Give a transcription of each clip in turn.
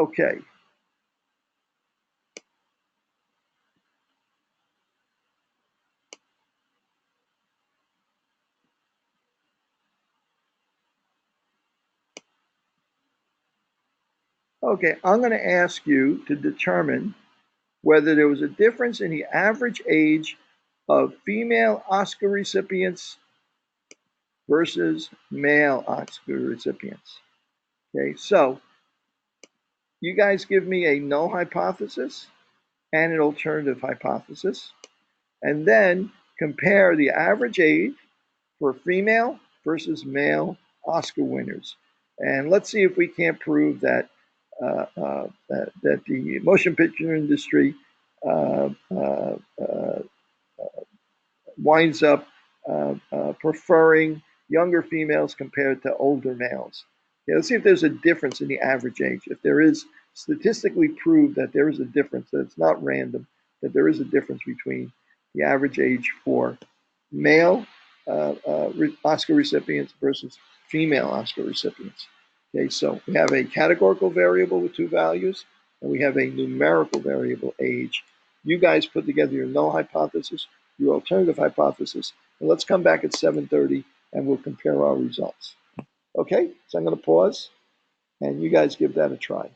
Okay. Okay, I'm going to ask you to determine whether there was a difference in the average age of female Oscar recipients versus male Oscar recipients. Okay, so you guys give me a null hypothesis and an alternative hypothesis, and then compare the average age for female versus male Oscar winners. And let's see if we can't prove that that the motion picture industry uh, uh, uh, winds up preferring younger females compared to older males. Okay, let's see if there's a difference in the average age. If there is statistically proved that there is a difference, that it's not random, that there is a difference between the average age for male Oscar recipients versus female Oscar recipients. Okay, so we have a categorical variable with two values, and we have a numerical variable, age. You guys put together your null hypothesis, your alternative hypothesis, and let's come back at 7:30 and we'll compare our results. Okay, so I'm going to pause, and you guys give that a try.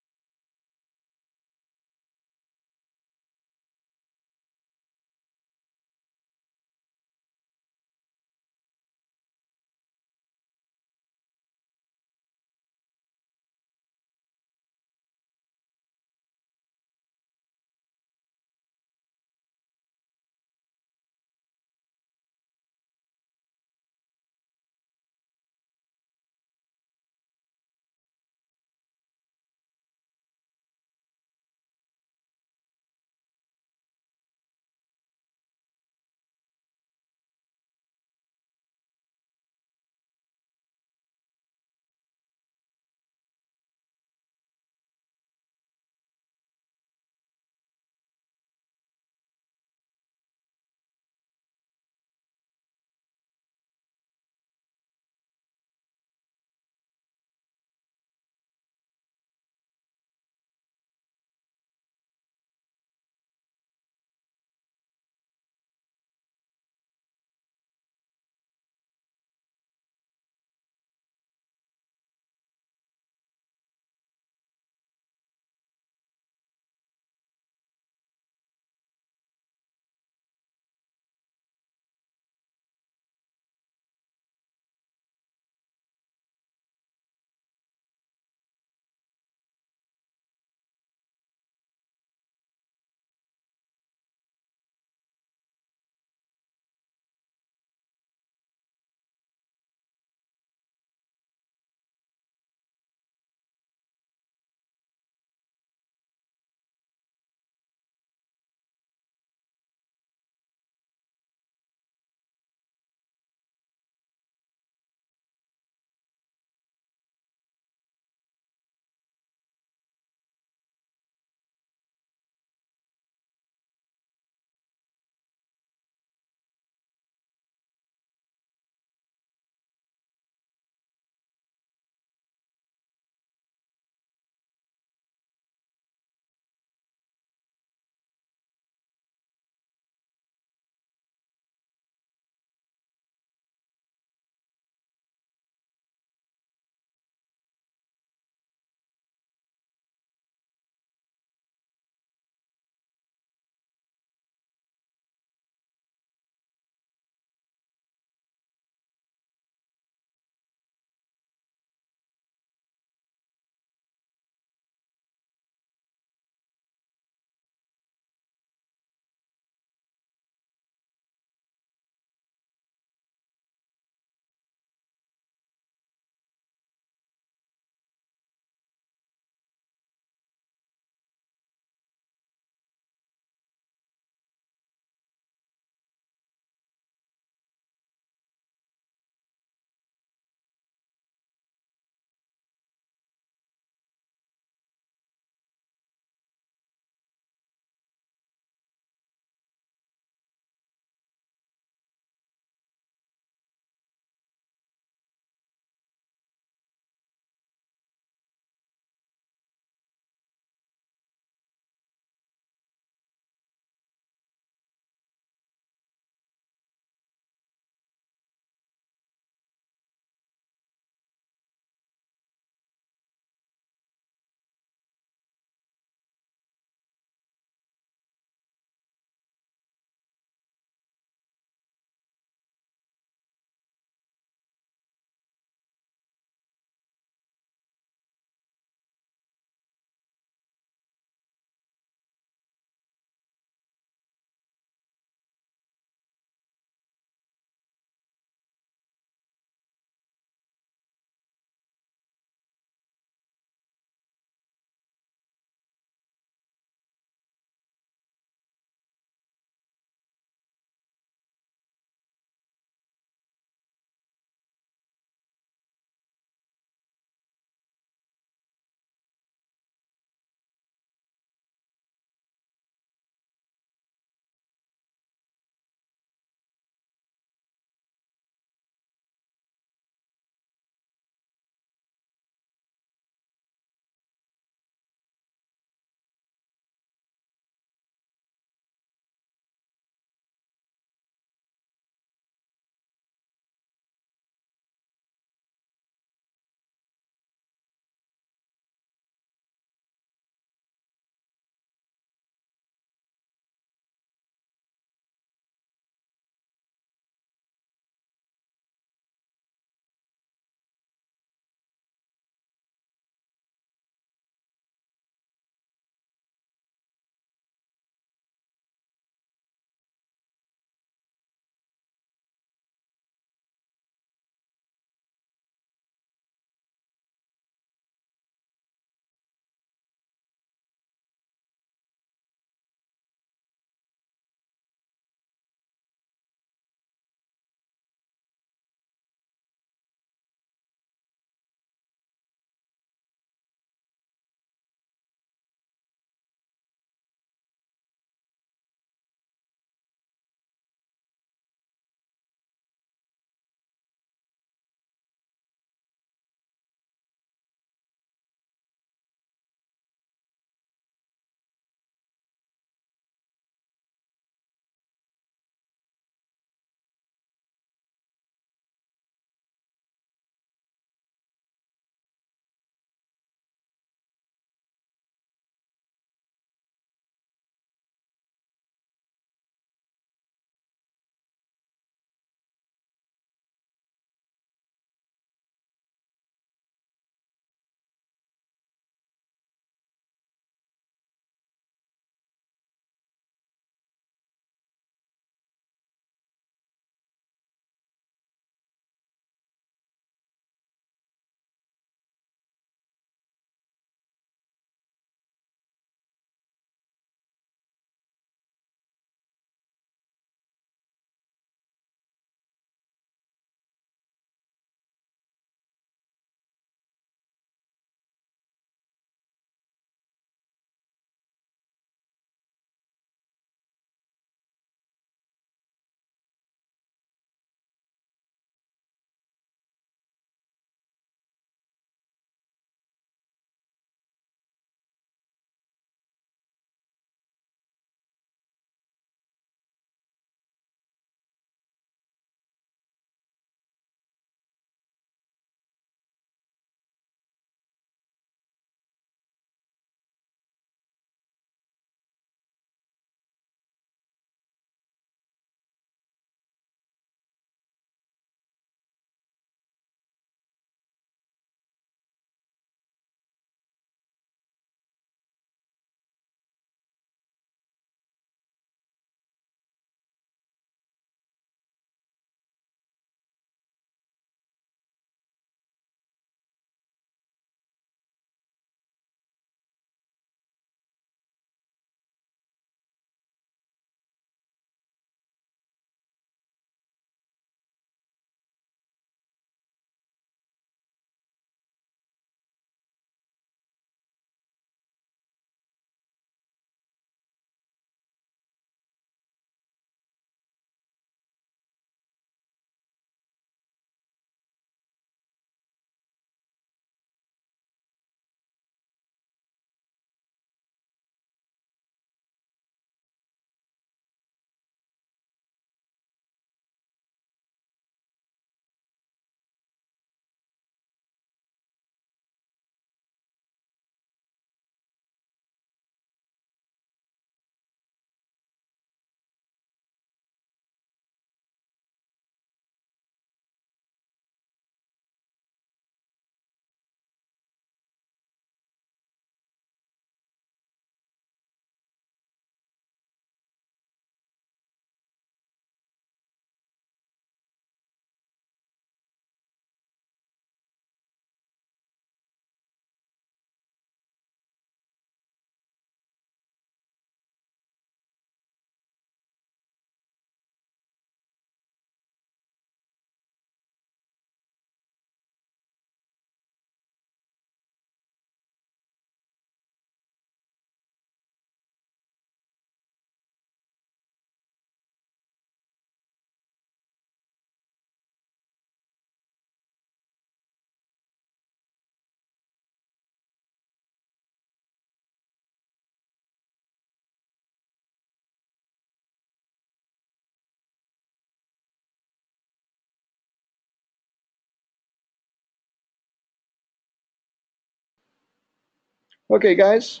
Okay, guys,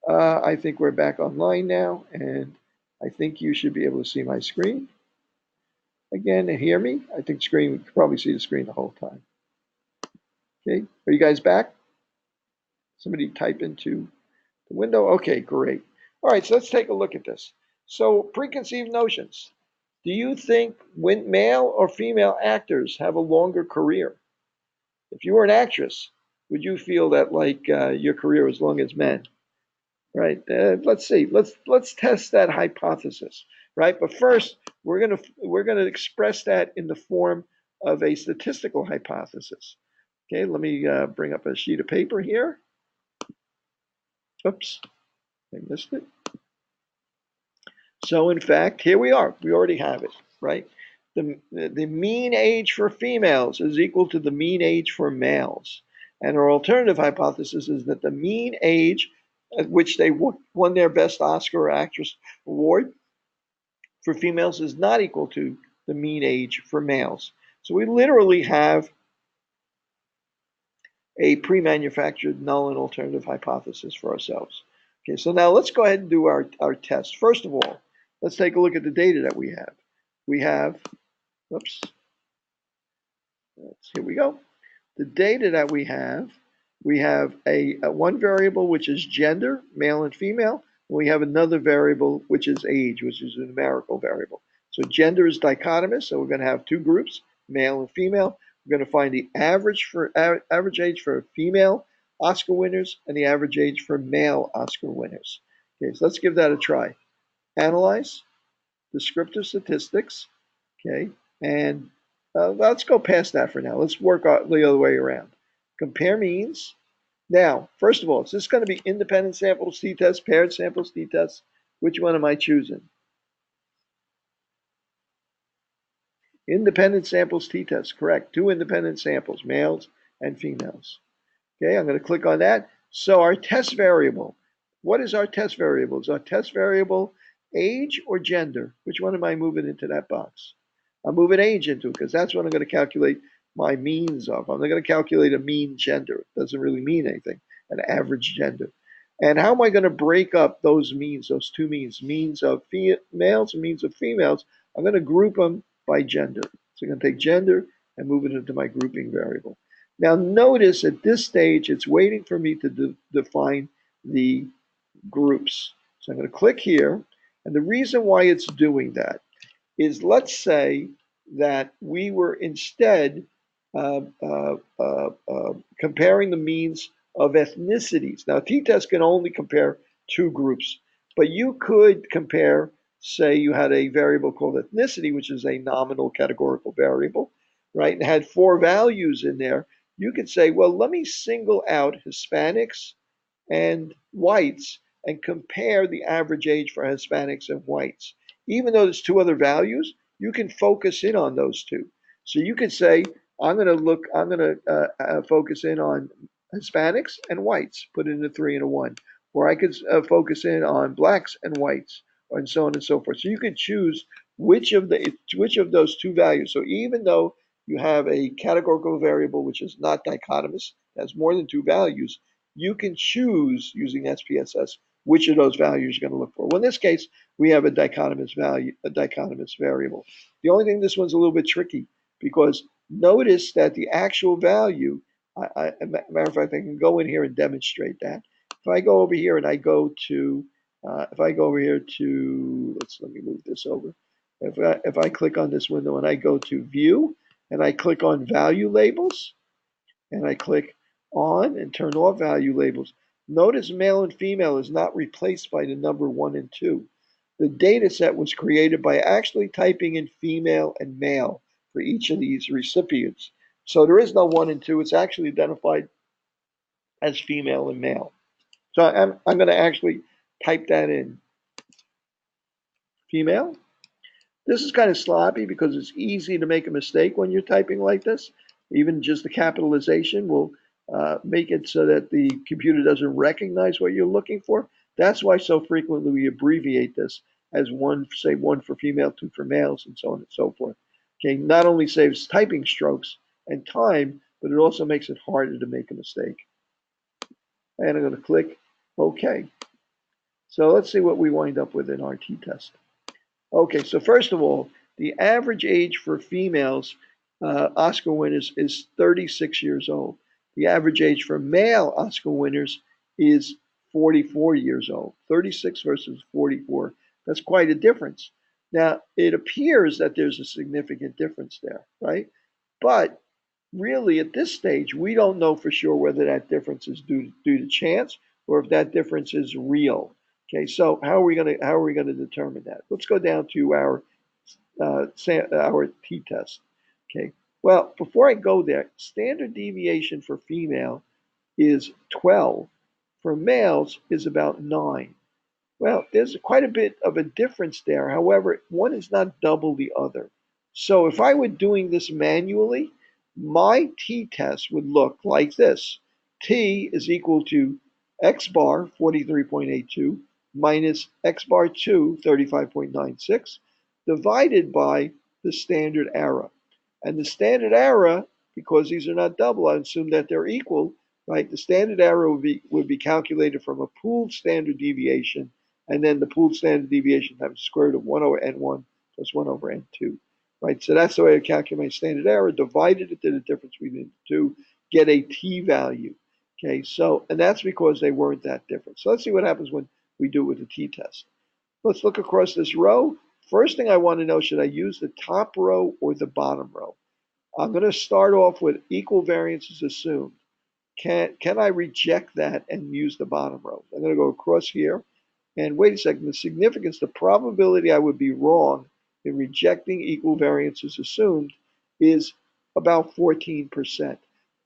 I think we're back online now, and I think you should be able to see my screen again and hear me. I think screen, you can probably see the screen the whole time. Okay, are you guys back? Somebody type into the window. Okay, great. All right, so let's take a look at this. So preconceived notions. Do you think when male or female actors have a longer career? If you were an actress, would you feel that like your career was long as men? Right? Let's see. Let's test that hypothesis. Right? But first, we're gonna express that in the form of a statistical hypothesis. Okay. Let me bring up a sheet of paper here. Oops, I missed it. So in fact, here we are. We already have it. Right? The mean age for females is equal to the mean age for males. And our alternative hypothesis is that the mean age at which they won their Best Oscar or Actress award for females is not equal to the mean age for males. So we literally have a pre-manufactured null and alternative hypothesis for ourselves. Okay, so now let's go ahead and do our test. First of all, let's take a look at the data that we have. We have, oops, here we go. The data that we have a one variable which is gender, male and female, and we have another variable which is age, which is a numerical variable. So gender is dichotomous, so we're going to have two groups, male and female. We're going to find the average age for female Oscar winners and the average age for male Oscar winners. Okay, so let's give that a try. Analyze, descriptive statistics, okay, and let's go past that for now. Let's work the other way around. Compare means. Now, first of all, is this going to be independent samples t-test, paired samples t-test? Which one am I choosing? Independent samples t-test, correct. Two independent samples, males and females. Okay, I'm going to click on that. So our test variable, what is our test variable? Is our test variable age or gender? Which one am I moving into that box? I'm moving age into it because that's what I'm going to calculate my means of. I'm not going to calculate a mean gender. It doesn't really mean anything, an average gender. And how am I going to break up those means, those two means, means of males and means of females? I'm going to group them by gender. So I'm going to take gender and move it into my grouping variable. Now notice at this stage, it's waiting for me to define the groups. So I'm going to click here. And the reason why it's doing that is, let's say that we were instead comparing the means of ethnicities. Now, t-test can only compare two groups, but you could compare, say you had a variable called ethnicity, which is a nominal categorical variable, right, and had four values in there. You could say, well, let me single out Hispanics and whites and compare the average age for Hispanics and whites. Even though there's two other values, you can focus in on those two. So you could say, I'm going to focus in on Hispanics and whites, put it in a 3 and a 1. Or I could focus in on blacks and whites, and so on and so forth. So you could choose which of those two values. So even though you have a categorical variable which is not dichotomous, has more than two values, you can choose using SPSS which of those values you're going to look for. Well, in this case, we have a dichotomous variable. The only thing, this one's a little bit tricky because notice that the actual value, matter of fact, I can go in here and demonstrate that. If I go over here and I go to, let me move this over. If I click on this window and I go to view and I click on value labels and I click on and turn off value labels, notice male and female is not replaced by the number 1 and 2. The data set was created by actually typing in female and male for each of these recipients. So there is no 1 and 2. It's actually identified as female and male. So I'm going to actually type that in. Female. This is kind of sloppy because it's easy to make a mistake when you're typing like this. Even just the capitalization will make it so that the computer doesn't recognize what you're looking for. That's why so frequently we abbreviate this as one, say 1 for female, 2 for males, and so on and so forth. Okay, not only saves typing strokes and time, but it also makes it harder to make a mistake. And I'm going to click Okay, so let's see what we wind up with in our t-test. Okay, so first of all, the average age for females, Oscar winners, is 36 years old. The average age for male Oscar winners is 44 years old. 36 versus 44. That's quite a difference. Now, it appears that there's a significant difference there, right? But really, at this stage, we don't know for sure whether that difference is due to chance or if that difference is real. Okay, so how are we gonna determine that? Let's go down to our t-test. Okay, well, before I go there, standard deviation for female is 12. For males is about 9. Well, there's quite a bit of a difference there. However, one is not double the other. So if I were doing this manually, my t-test would look like this. T is equal to x bar, 43.82, minus x bar 2, 35.96, divided by the standard error. And the standard error, because these are not double, I assume that they're equal, right? The standard error would be calculated from a pooled standard deviation, and then the pooled standard deviation times the square root of 1 over n1 plus 1 over n2, right? So that's the way I calculate standard error, divided it to the difference between the two, get a t-value. Okay, so, and that's because they weren't that different. So let's see what happens when we do it with the t-test. Let's look across this row. First thing I want to know, should I use the top row or the bottom row? I'm going to start off with equal variances assumed. Can I reject that and use the bottom row? I'm going to go across here. And wait a second, the significance, the probability I would be wrong in rejecting equal variances assumed is about 14%.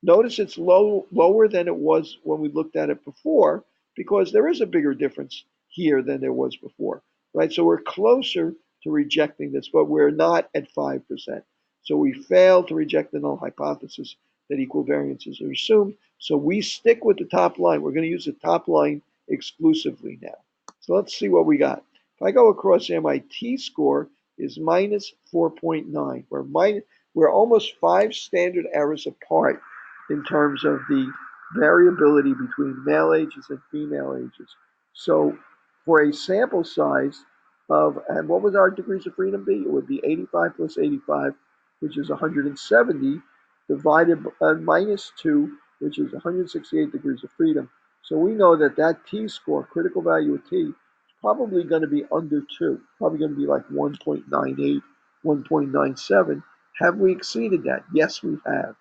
Notice it's lower than it was when we looked at it before, because there is a bigger difference here than there was before, right? So we're closer to rejecting this, but we're not at 5%. So we failed to reject the null hypothesis that equal variances are assumed. So we stick with the top line. We're going to use the top line exclusively now. So let's see what we got. If I go across here, my t-score is minus 4.9. We're almost 5 standard errors apart in terms of the variability between male ages and female ages. So for a sample size of, and what would our degrees of freedom be? It would be 85 plus 85, which is 170, divided by minus 2, which is 168 degrees of freedom. So we know that that t-score, critical value of t, is probably going to be under 2, probably going to be like 1.98, 1.97. Have we exceeded that? Yes, we have.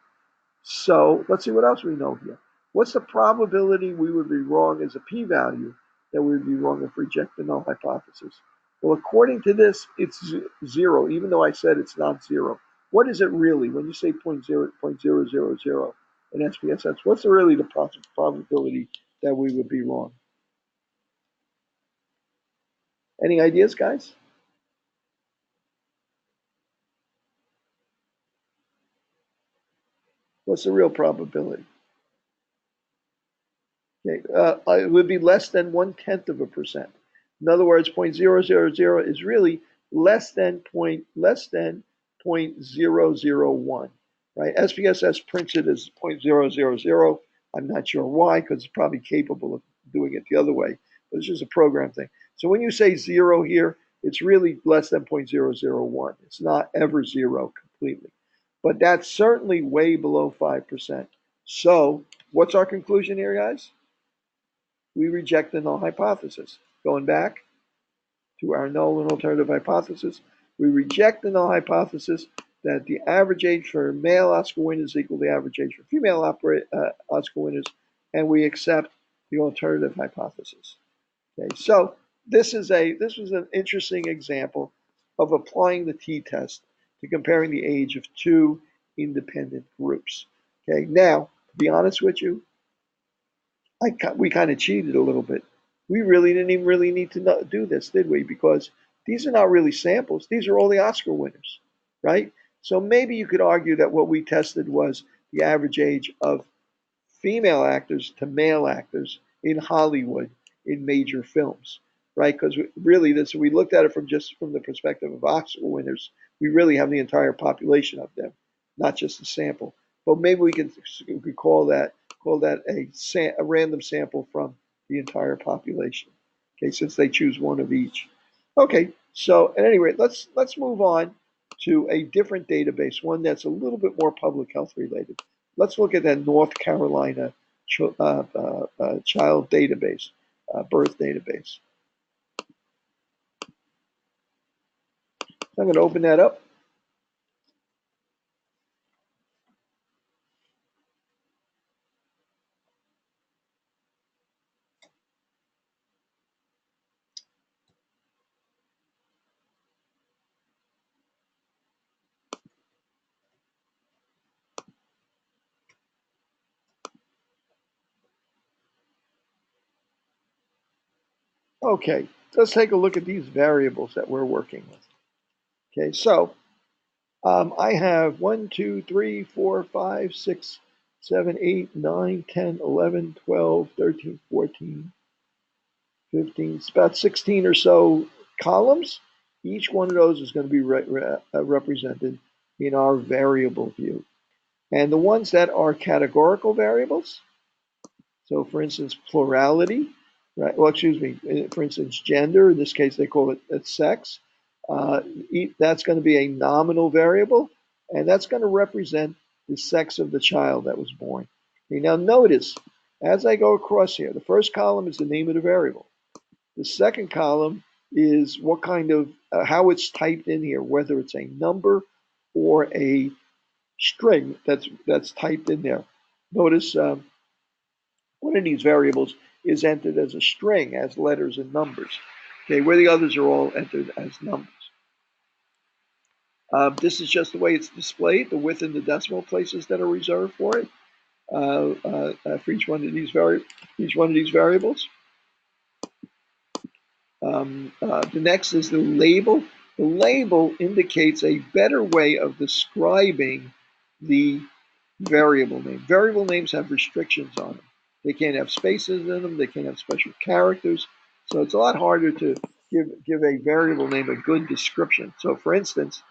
So let's see what else we know here. What's the probability we would be wrong as a p-value that we would be wrong if we reject the null hypothesis? Well, according to this, it's 0, even though I said it's not 0. What is it really when you say 0.000 in SPSS? What's really the probability that we would be wrong? Any ideas, guys? What's the real probability? Okay, it would be less than 0.1%. In other words, 0.000 is really less than 0.001, right? SPSS prints it as 0.000. I'm not sure why, because it's probably capable of doing it the other way. But it's just a program thing. So when you say 0 here, it's really less than 0.001. It's not ever 0 completely. But that's certainly way below 5%. So what's our conclusion here, guys? We reject the null hypothesis. Going back to our null and alternative hypothesis, we reject the null hypothesis that the average age for male Oscar winners is equal to the average age for female Oscar winners, and we accept the alternative hypothesis. Okay, so this was an interesting example of applying the t-test to comparing the age of two independent groups. Okay, now to be honest with you, we kind of cheated a little bit. We really didn't even really need to do this, did we? Because these are not really samples. These are all the Oscar winners, right? So maybe you could argue that what we tested was the average age of female actors to male actors in Hollywood in major films, right? Because really, we looked at it from the perspective of Oscar winners. We really have the entire population of them, not just a sample. But maybe we could call that a random sample from the entire population. Okay, since they choose one of each. Okay, so at any rate, let's move on to a different database, one that's a little bit more public health related. Let's look at that North Carolina child database, birth database. So I'm going to open that up. Okay, let's take a look at these variables that we're working with. Okay, so I have 1, 2, 3, 4, 5, 6, 7, 8, 9, 10, 11, 12, 13, 14, 15, it's about 16 or so columns. Each one of those is going to be represented in our variable view. And the ones that are categorical variables, so for instance, plurality, right? Well, excuse me, for instance, gender, in this case they call it sex. That's going to be a nominal variable, and that's going to represent the sex of the child that was born. Okay, now notice, as I go across here, the first column is the name of the variable. The second column is what kind of, how it's typed in here, whether it's a number or a string that's typed in there. Notice one of these variables is entered as a string, as letters and numbers. Okay, where the others are all entered as numbers. This is just the way it's displayed, the width and the decimal places that are reserved for it, for each one of these variables. The next is the label. The label indicates a better way of describing the variable name. Variable names have restrictions on them. They can't have spaces in them. They can't have special characters. So it's a lot harder to give a variable name a good description. So for instance,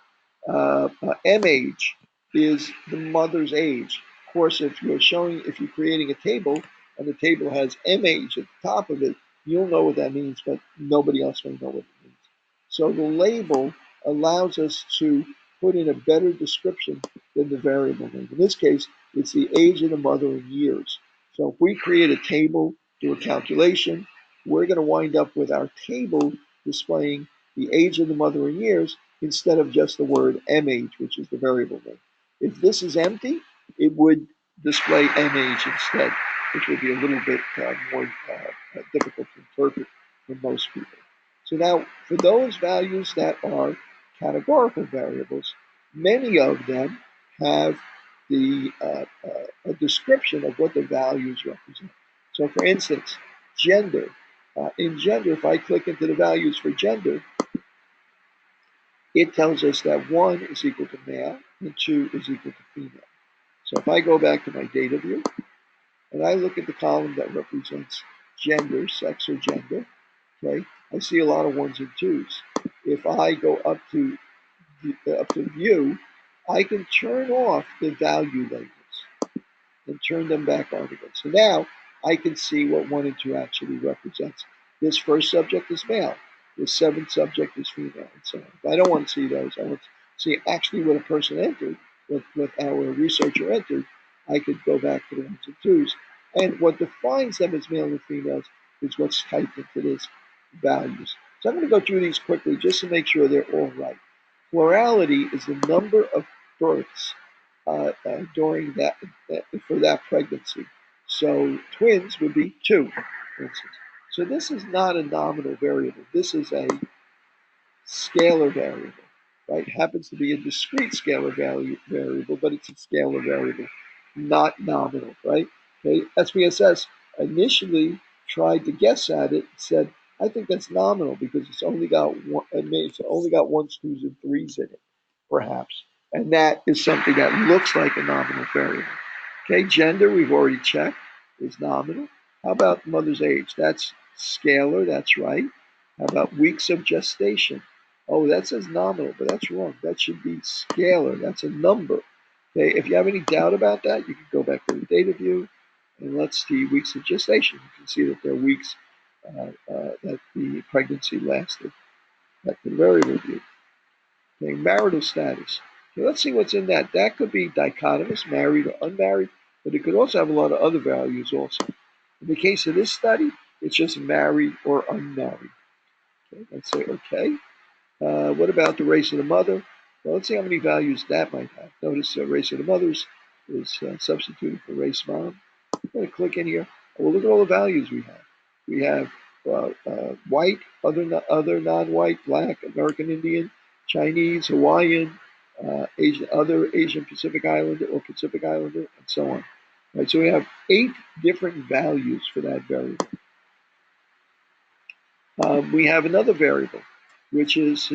MAge is the mother's age. Of course, if you're creating a table and the table has MAge at the top of it, you'll know what that means, but nobody else may know what it means. So the label allows us to put in a better description than the variable name. In this case, it's the age of the mother in years. So if we create a table, do a calculation, we're going to wind up with our table displaying the age of the mother in years instead of just the word MAge, which is the variable name. If this is empty, it would display MAge instead, which would be a little bit more difficult to interpret for most people. So now, for those values that are categorical variables, many of them have a description of what the values represent. So for instance, gender. In gender, if I click into the values for gender, it tells us that 1 is equal to male and 2 is equal to female. So if I go back to my data view and I look at the column that represents gender, sex or gender, okay, I see a lot of 1s and 2s. If I go up to view, I can turn off the value labels and turn them back on again. So now I can see what 1 and 2 actually represents. This first subject is male. This seventh subject is female, and so on. If I don't want to see those, I want to see actually what a person entered, what our researcher entered. I could go back to the 1s and 2s. And what defines them as male and females is what's typed into this values. So I'm going to go through these quickly just to make sure they're all right. Plurality is the number of births during for that pregnancy. So twins would be 2, for instance. So this is not a nominal variable. This is a scalar variable, right? It happens to be a discrete scalar variable, but it's a scalar variable, not nominal, right? Okay, SPSS initially tried to guess at it, said, I think that's nominal because it's only got 1s, 2s, and 3s in it, perhaps. And that is something that looks like a nominal variable. Okay, gender, we've already checked, is nominal. How about mother's age? That's scalar, that's right. How about weeks of gestation? Oh, that says nominal, but that's wrong. That should be scalar. That's a number. Okay, if you have any doubt about that, you can go back to the data view and that's the weeks of gestation. You can see that there are weeks that the pregnancy lasted. That's the variable view. Okay, marital status. So let's see what's in that. That could be dichotomous, married or unmarried, but it could also have a lot of other values also. In the case of this study, it's just married or unmarried. Okay, let's say okay. What about the race of the mother? Well, let's see how many values that might have. Notice race of the mothers is substituted for race mom. I'm going to click in here. We'll look at all the values we have. We have white, other non-white, black, American Indian, Chinese, Hawaiian, other Asian Pacific Islander or Pacific Islander, and so on. Right, so we have 8 different values for that variable. We have another variable, which is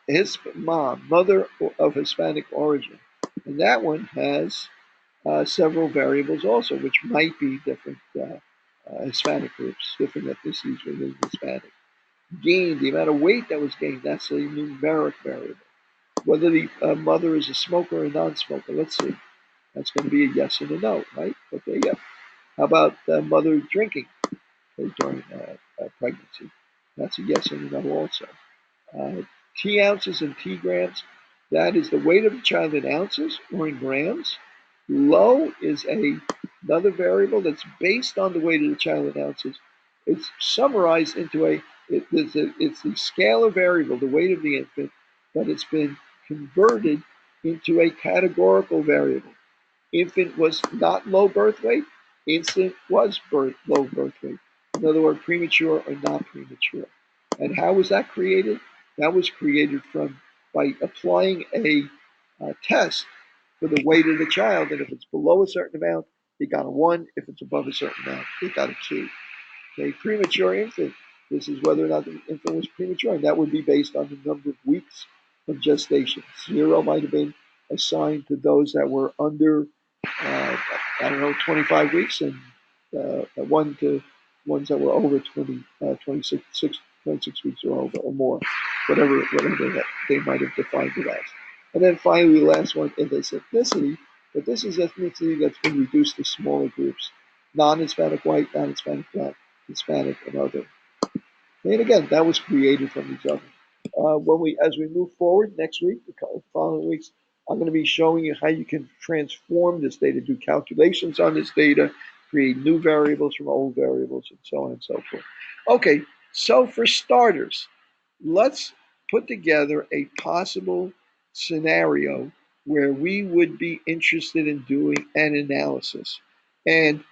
his mom, mother of Hispanic origin. And that one has several variables also, which might be different Hispanic groups, different ethnicities within Hispanic. Gained, the amount of weight that was gained, that's a numeric variable. Whether the mother is a smoker or non-smoker, let's see. That's going to be a yes and a no, right? Okay, yeah. How about mother drinking during pregnancy? That's a yes and a no also. T ounces and T grams, that is the weight of the child in ounces or in grams. Low is another variable that's based on the weight of the child in ounces. It's summarized into it's the scalar variable, the weight of the infant, but it's been converted into a categorical variable. Infant was not low birth weight, infant was low birth weight. In other words, premature or not premature. And how was that created? That was created by applying a test for the weight of the child, and if it's below a certain amount, it got a 1. If it's above a certain amount, it got a 2. Okay, premature infant. This is whether or not the infant was premature, and that would be based on the number of weeks of gestation. 0 might have been assigned to those that were under, 25 weeks, and 1 to ones that were over 26 weeks or over or more, whatever they might have defined it as. And then finally, the last one is ethnicity, but this is ethnicity that's been reduced to smaller groups: non-Hispanic white, non-Hispanic black, Hispanic, and other. And again, that was created from these others. As we move forward next week, the following weeks, I'm going to be showing you how you can transform this data, do calculations on this data, create new variables from old variables, and so on and so forth. Okay, so for starters, let's put together a possible scenario where we would be interested in doing an analysis. And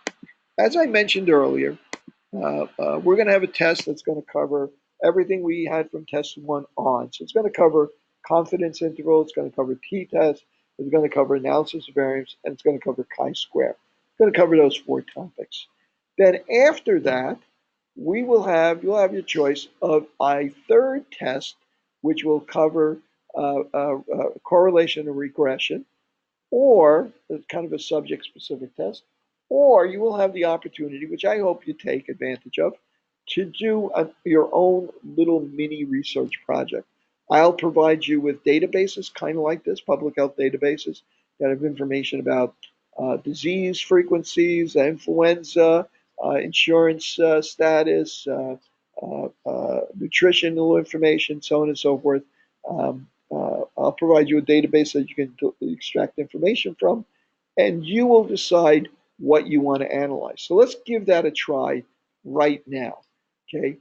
as I mentioned earlier, we're going to have a test that's going to cover everything we had from test 1 on. So it's going to cover confidence interval, it's going to cover t-test, it's going to cover analysis of variance, and it's going to cover chi-square. It's going to cover those 4 topics. Then after that, you'll have your choice of a third test, which will cover correlation and regression, or kind of a subject-specific test, or you will have the opportunity, which I hope you take advantage of, to do your own little mini research project. I'll provide you with databases, kind of like this, public health databases that have information about disease frequencies, influenza, insurance status, nutritional information, so on and so forth. I'll provide you a database that you can extract information from, and you will decide what you want to analyze. So let's give that a try right now. Okay,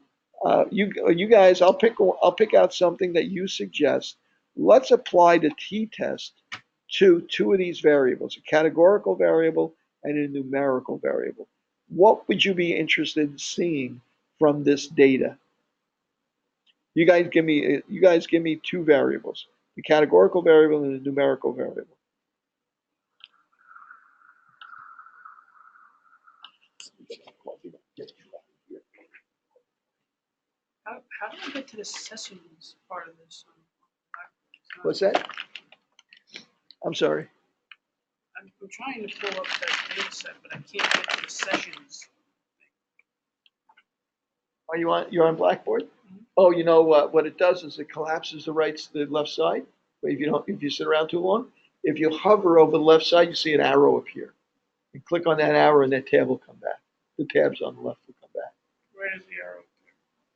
you guys, I'll pick out something that you suggest. Let's apply the t-test to 2 of these variables: a categorical variable and a numerical variable. What would you be interested in seeing from this data? You guys give me 2 variables: the categorical variable and the numerical variable. How do I get to the sessions part of this? What's that? I'm sorry. I'm trying to pull up that data set, but I can't get to the sessions. Are you're on Blackboard? Mm-hmm. Oh, you know what it does is it collapses the right to the left side. But if you sit around too long, if you hover over the left side, you see an arrow appear. and click on that arrow and that tab will come back. The tabs on the left will come back. Where is the arrow?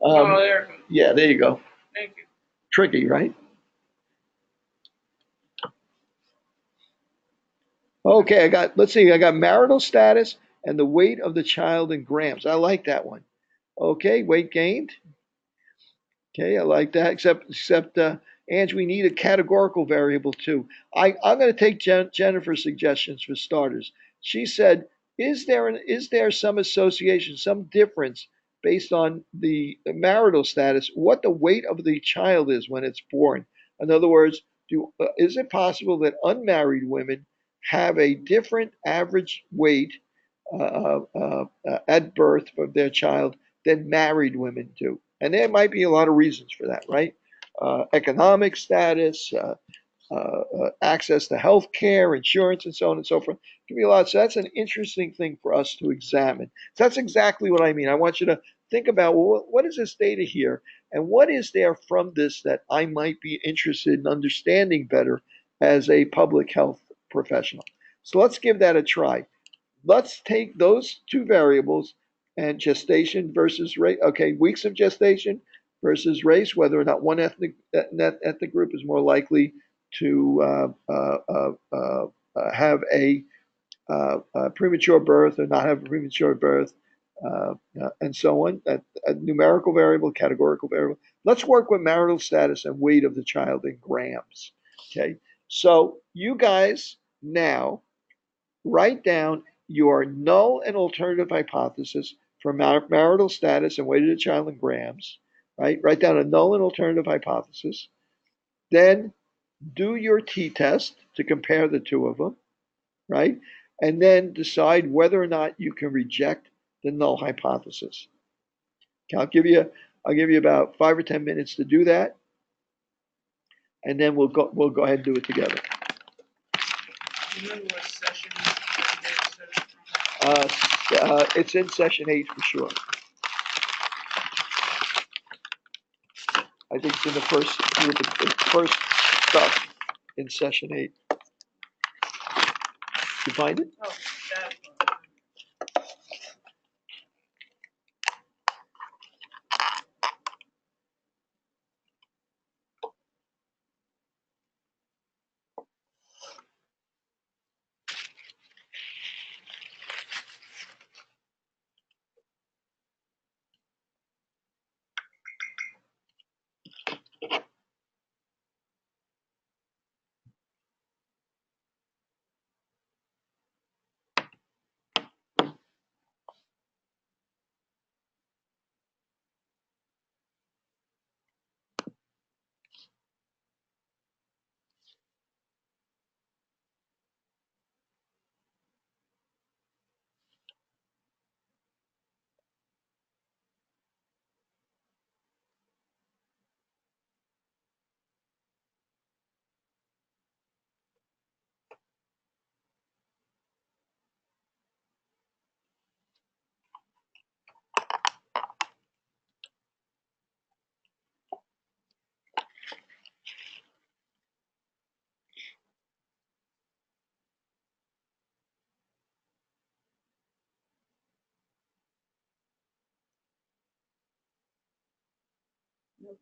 Um, There it goes. yeah, there you go. Thank you. Tricky, right? Okay, let's see, I got marital status and the weight of the child in grams. I like that one. Okay, weight gained. Okay, I like that, except Ange, we need a categorical variable too. I'm going to take Jennifer's suggestions for starters. She said, is there some association, some difference based on the marital status, what the weight of the child is when it's born? In other words, is it possible that unmarried women have a different average weight at birth of their child than married women do? And there might be a lot of reasons for that, right? Economic status, access to health care, insurance, and so on and so forth. Give me a lot. So that's an interesting thing for us to examine. So that's exactly what I mean. I want you to think about, well, what is this data here? And what is there from this that I might be interested in understanding better as a public health professional? So let's give that a try. Let's take those two variables and gestation versus race. Okay, weeks of gestation versus race, whether or not one ethnic group is more likely to have a premature birth or not have a premature birth, and so on. A numerical variable, categorical variable. Let's work with marital status and weight of the child in grams. Okay, so you guys now write down your null and alternative hypothesis for marital status and weight of the child in grams. Right? Write down a null and alternative hypothesis. Then do your t-test to compare the two of them, right? And then decide whether or not you can reject the null hypothesis. Okay, I'll give you about 5 or 10 minutes to do that, and then we'll go ahead and do it together. Do you remember what session you said it from? It's in session 8 for sure. I think it's in the first stuff in session 8. You find it? Oh, that one.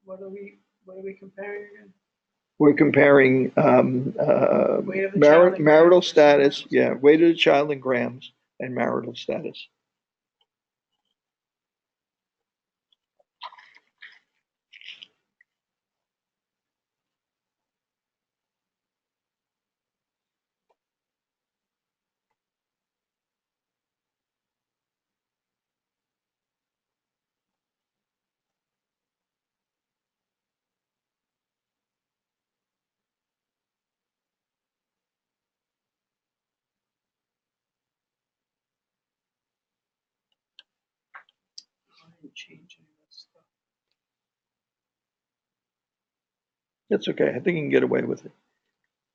What are we comparing again? We're comparing Weight of the child in marital grams status, versus yeah, weight of the child in grams, and marital status. I didn't change any of that stuff. That's okay. I think you can get away with it.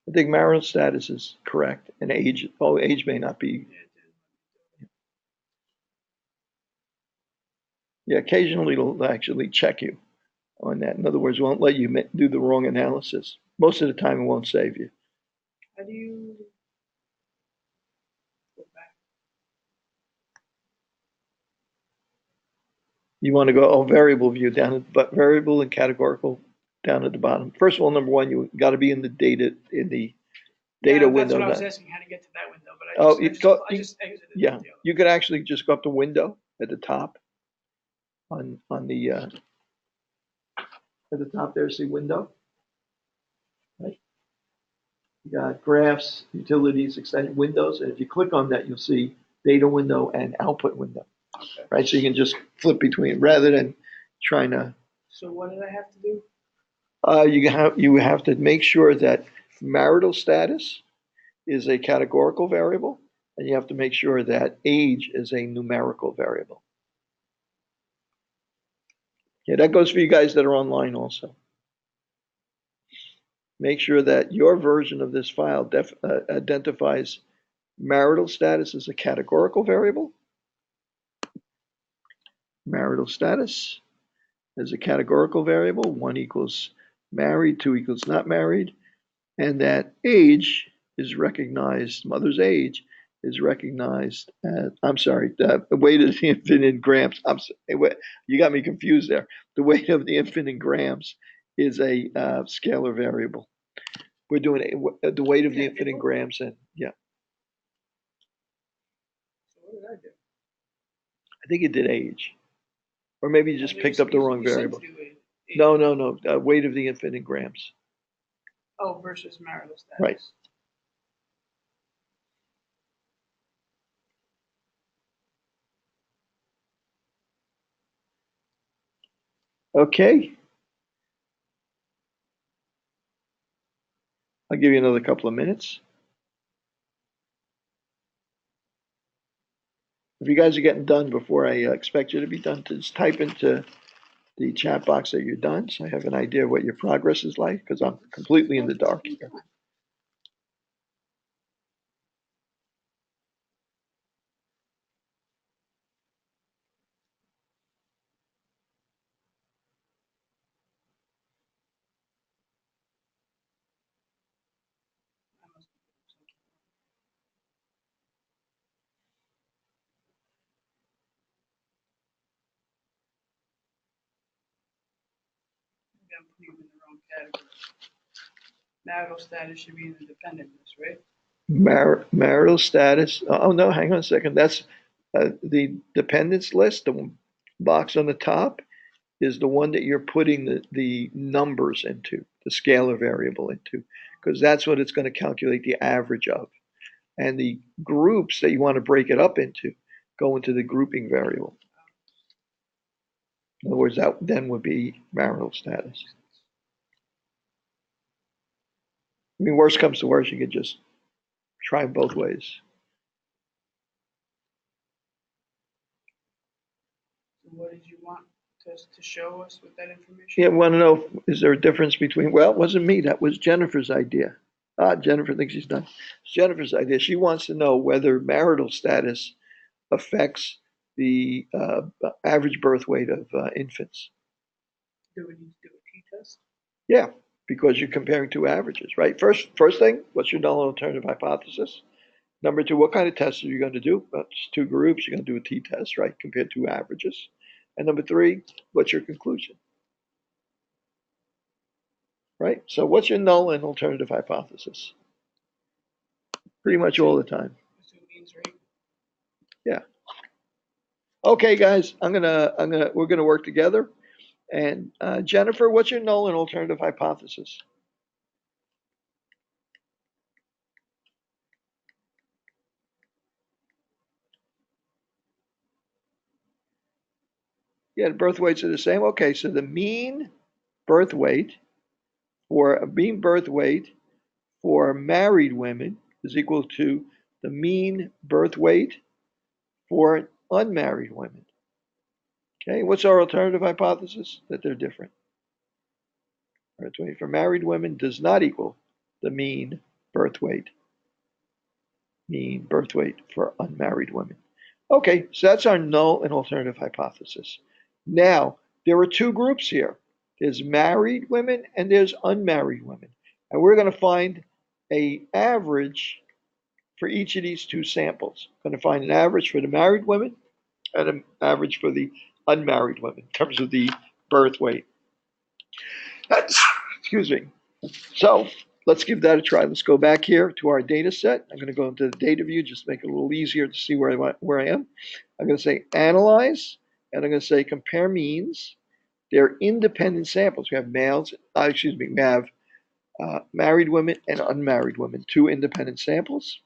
I think marital status is correct, and age, age may not be. Yeah, it did. Yeah, occasionally it'll actually check you on that. In other words, it won't let you do the wrong analysis. Most of the time, it won't save you. How do you go back? You want to go variable view down at, but variable and categorical down at the bottom. First of all, number one, you got to be in the data Yeah, window. that's what I was asking, how to get to that window, but Oh, I just exited yeah, the other you could actually just go up to window at the top on the at the top there. See window, right? You got graphs, utilities, extension windows, and if you click on that, you'll see data window and output window. Okay. Right? So you can just flip between rather than trying to. So what did I have to do? You have to make sure that marital status is a categorical variable, and you have to make sure that age is a numerical variable. Yeah, that goes for you guys that are online also. Make sure that your version of this file identifies marital status as a categorical variable, marital status as a categorical variable, 1 equals married, 2 equals not married, and that age is recognized, mother's age is recognized as, I'm sorry, the weight of the infant in grams, you got me confused there. The weight of the infant in grams is a scalar variable. We're doing the weight of the infant in grams, and yeah. So what did I do? I think it did age. Or maybe you just picked up the wrong variable. No, weight of the infant in grams. Oh, versus marital status. Right. Okay. I'll give you another couple of minutes. If you guys are getting done before I expect you to be done, just type into the chat box that you're done, so I have an idea what your progress is like, because I'm completely in the dark here. I'm putting them in the wrong category. Marital status should be in the dependent list, right? Marital status. Oh no, hang on a second. That's the dependents list. The box on the top is the one that you're putting the numbers into, the scalar variable into, because that's what it's going to calculate the average of. And the groups that you want to break it up into go into the grouping variable. In other words, that then would be marital status. I mean, worst comes to worst, you could just try both ways. What did you want to show us with that information? Yeah, want to know, is there a difference between, well, it wasn't me, that was Jennifer's idea. Jennifer thinks she's done. It's Jennifer's idea. She wants to know whether marital status affects the average birth weight of infants. Do we need to do a t-test? Yeah, because you're comparing two averages, right? First thing, what's your null and alternative hypothesis? Number two, what kind of test are you going to do? Well, it's two groups. You're going to do a t-test, right? Compare two averages. And number three, what's your conclusion? Right? So what's your null and alternative hypothesis? Pretty much all the time. Yeah. Okay, guys, we're gonna work together. And Jennifer, what's your null and alternative hypothesis? Yeah, the birth weights are the same. Okay, so the mean birth weight for married women is equal to the mean birth weight for unmarried women. Okay, what's our alternative hypothesis? That they're different. Birth weight for married women does not equal the mean birth weight for unmarried women. Okay, so that's our null and alternative hypothesis. Now, there are two groups here. There's married women and there's unmarried women. And we're going to find an average for each of these two samples. We're going to find an average for the married women and an average for the unmarried women in terms of the birth weight. Excuse me. So let's give that a try. Let's go back here to our data set. I'm going to go into the data view, just to make it a little easier to see where I am. I'm going to say analyze, and I'm going to say compare means. They're independent samples. We have we have married women and unmarried women, two independent samples.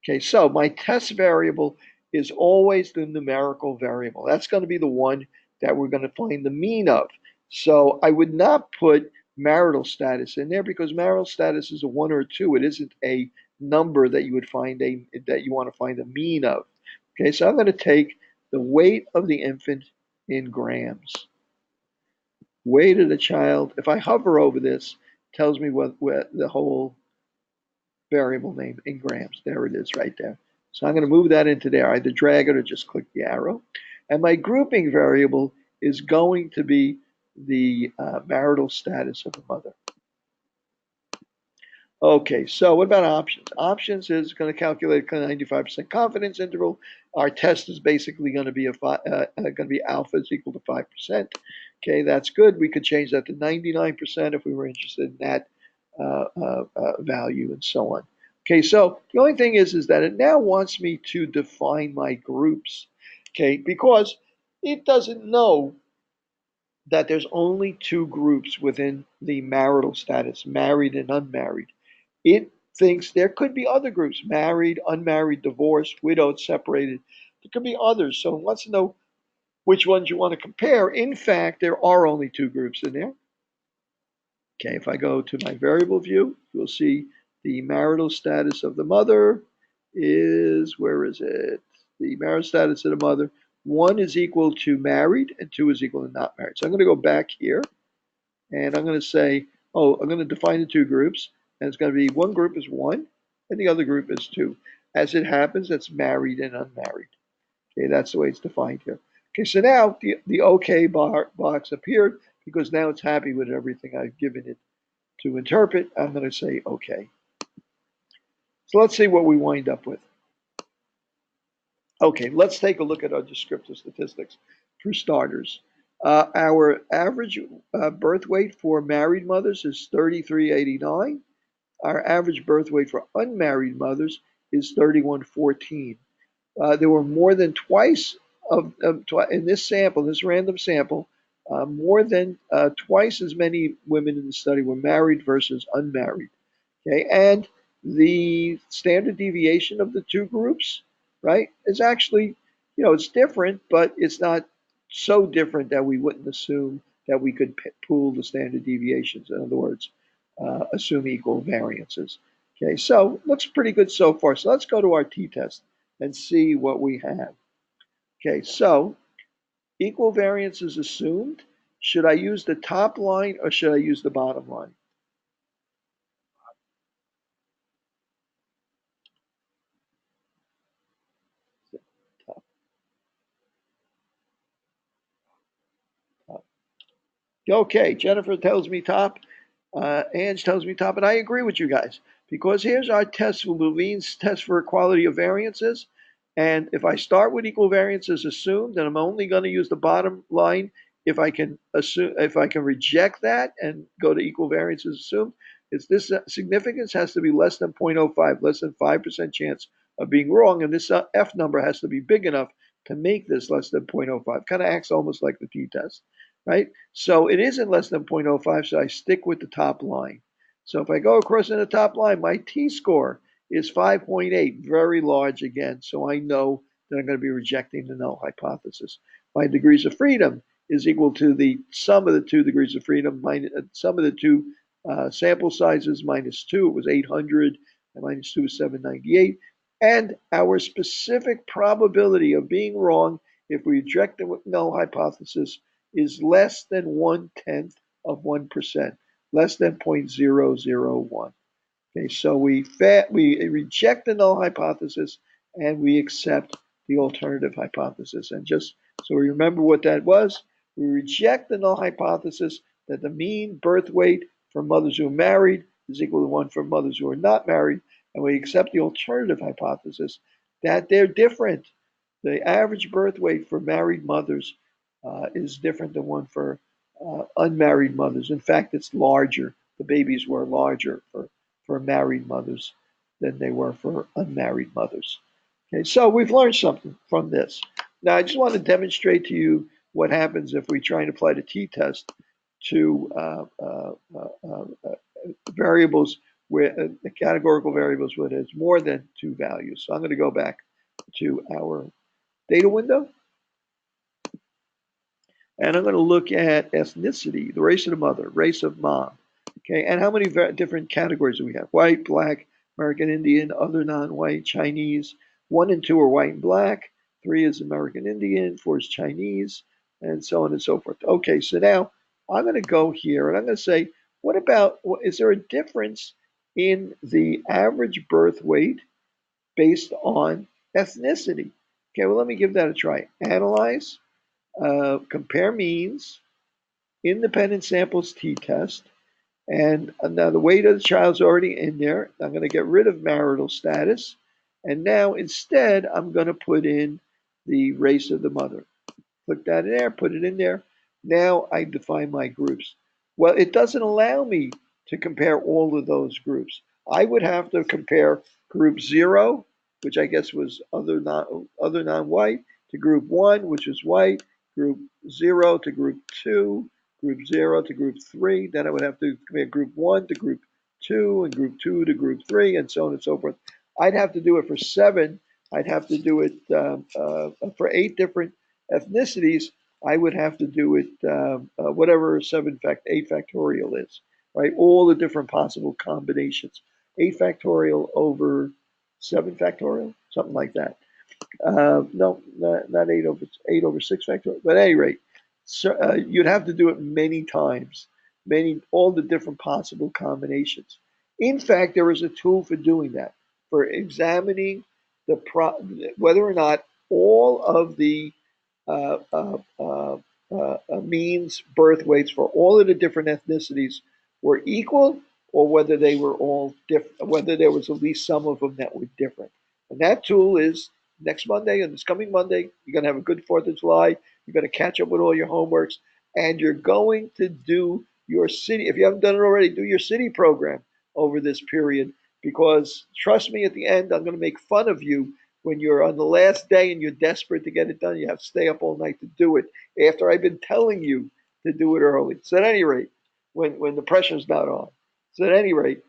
Okay, so my test variable is always the numerical variable. That's going to be the one that we're going to find the mean of. So I would not put marital status in there because marital status is a 1 or a 2. It isn't a number that you would find that you want to find the mean of. Okay, so I'm going to take the weight of the infant in grams. Weight of the child, if I hover over this, tells me what the whole variable name in grams. There it is right there. So I'm going to move that into there. I either drag it or just click the arrow. And my grouping variable is going to be the marital status of the mother. Okay, so what about options? Options is going to calculate a 95% confidence interval. Our test is basically going to be alpha is equal to 5%. Okay, that's good. We could change that to 99% if we were interested in that value and so on. Okay, so the only thing is that it now wants me to define my groups. Okay, because it doesn't know that there's only two groups within the marital status, married and unmarried. It thinks there could be other groups, married, unmarried, divorced, widowed, separated. There could be others. So it wants to know which ones you want to compare. In fact, there are only two groups in there. Okay, if I go to my variable view, you'll see the marital status of the mother is, where is it? The marital status of the mother, 1 is equal to married and 2 is equal to not married. So I'm going to go back here and I'm going to say, I'm going to define the two groups. And it's going to be one group is 1 and the other group is 2. As it happens, that's married and unmarried. Okay, that's the way it's defined here. Okay, so now the OK box appeared because now it's happy with everything I've given it to interpret. I'm going to say OK. So let's see what we wind up with. Okay, let's take a look at our descriptive statistics. For starters, our average birth weight for married mothers is 3389. Our average birth weight for unmarried mothers is 3114. There were more than twice in this sample, this random sample, more than twice as many women in the study were married versus unmarried. Okay, and the standard deviation of the two groups, right, is actually, it's different, but it's not so different that we wouldn't assume that we could pool the standard deviations. In other words, assume equal variances. Okay, so looks pretty good so far. So let's go to our t-test and see what we have. Okay, so equal variance is assumed. Should I use the top line or should I use the bottom line? Top. Okay, Jennifer tells me top. Ange tells me top, and I agree with you guys because here's our test, Levine's test for equality of variances. And if I start with equal variances assumed, then I'm only going to use the bottom line if I can reject that and go to equal variances assumed. It's this significance has to be less than 0.05, less than 5% chance of being wrong, and this F number has to be big enough to make this less than 0.05. Kind of acts almost like the t-test, right? So it isn't less than 0.05, so I stick with the top line. So if I go across in the top line, my t-score is 5.8, very large again, so I know that I'm going to be rejecting the null hypothesis. My degrees of freedom is equal to the sum of the two degrees of freedom, minus sum of the two sample sizes, minus 2, it was 800, and minus 2 is 798. And our specific probability of being wrong if we reject the null hypothesis is less than 1/10 of 1%, less than 0.001. Okay, so we reject the null hypothesis and we accept the alternative hypothesis. And just so we remember what that was, we reject the null hypothesis that the mean birth weight for mothers who are married is equal to 1 for mothers who are not married, and we accept the alternative hypothesis that they're different. The average birth weight for married mothers is different than one for unmarried mothers. In fact, it's larger. The babies were larger for married mothers than they were for unmarried mothers. Okay, so we've learned something from this. Now, I just want to demonstrate to you what happens if we try and apply the t-test to variables where the categorical variables where there's more than two values. So I'm going to go back to our data window. And I'm going to look at ethnicity, the race of the mother, race of mom. Okay, and how many different categories do we have? White, black, American Indian, other non-white, Chinese. 1 and 2 are white and black. 3 is American Indian. 4 is Chinese, and so on and so forth. Okay, so now I'm going to go here and I'm going to say, what about, is there a difference in the average birth weight based on ethnicity? Okay, well, let me give that a try. Analyze. Compare means, independent samples t-test, and now the weight of the child's already in there. I'm going to get rid of marital status, and now instead I'm going to put in the race of the mother. Click that in there, put it in there. Now I define my groups. Well, it doesn't allow me to compare all of those groups. I would have to compare group 0, which I guess was other non-white, to group 1, which is white, group 0 to group 2, group 0 to group 3. Then I would have to compare group 1 to group 2, and group 2 to group 3, and so on and so forth. I'd have to do it for 7. I'd have to do it for 8 different ethnicities. I would have to do it whatever 8 factorial is, right? All the different possible combinations. 8 factorial over 7 factorial, something like that. No, not 8 over 6 factorial. But at any rate, so, you'd have to do it many times, all the different possible combinations. In fact, there is a tool for doing that, for examining whether or not all of the means birth weights for all of the different ethnicities were equal, or whether they were all different, whether there was at least some of them that were different. And that tool is next Monday, and this coming Monday, you're going to have a good 4th of July. You're going to catch up with all your homeworks, and you're going to do your city. If you haven't done it already, do your city program over this period, because trust me, at the end, I'm going to make fun of you when you're on the last day and you're desperate to get it done. You have to stay up all night to do it after I've been telling you to do it early. So at any rate, when the pressure's not on. So at any rate,